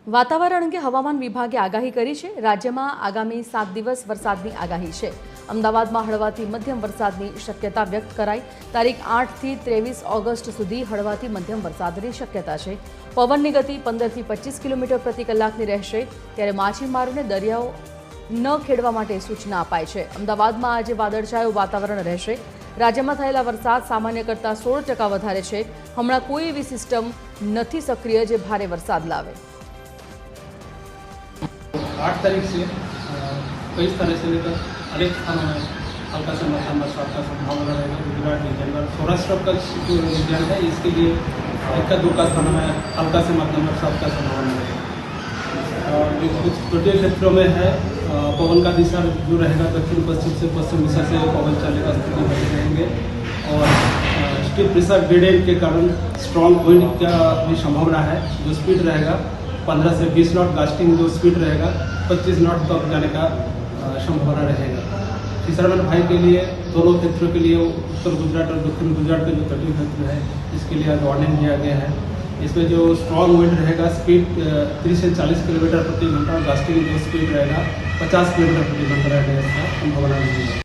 વાતાવરણ અંગે હવામાન વિભાગે આગાહી કરી છે। રાજ્યમાં આગામી 7 દિવસ વરસાદની આગાહી છે। અમદાવાદમાં હળવાથી મધ્યમ વરસાદની શક્યતા વ્યક્ત કરાઈ। તારીખ 8 થી 23 ઓગસ્ટ સુધી હળવાથી મધ્યમ વરસાદની શક્યતા છે। પવનની ગતિ 15 થી 25 કિલોમીટર પ્રતિ કલાકની રહેશે। ત્યારે માછીમારોને દરિયાઓ ન ખેડવા માટે સૂચના અપાઈ છે। અમદાવાદમાં આજે વાદળછાયું વાતાવરણ રહેશે। રાજ્યમાં થયેલા વરસાદ સામાન્ય કરતાં 16% વધારે છે। હમણાં કોઈ એવી સિસ્ટમ નથી સક્રિય જે ભારે વરસાદ લાવે। 8 तारीख से 23 तारीख से लेकर अनेक स्थानों में हल्का से मध्यम बरसात का संभावना रहेगा। गुजरात रीजन में सौराष्ट्र का जो रीजन है इसके लिए एक का दो का स्थानों में हल्का से मध्यम बरसात का संभावना रहेगा। जो कुछ तटीय क्षेत्रों में है पवन का दिशा जो रहेगा दक्षिण पश्चिम से पश्चिम दिशा से पवन चलेगा, स्थिति बने रहेंगे। और स्टीप प्रेशर ग्रेडियंट के कारण स्ट्रॉन्ग विंड का भी संभावना है। जो स्पीड रहेगा 15 से 20 नॉट, गास्टिंग जो स्पीड रहेगा 25 नॉट तक जाने का संभावना रहेगा। फिशरमैन भाई के लिए दोनों क्षेत्रों के लिए उत्तर गुजरात और दक्षिण गुजरात के जो तटीय क्षेत्र है इसके लिए आज वार्निंग दिया गया है। इसमें जो स्ट्रॉन्ग विंड रहेगा स्पीड 30 से 40 किलोमीटर प्रति घंटा, गास्टिंग जो स्पीड रहेगा 50 किलोमीटर प्रति घंटा रहने का संभावना रहेगी।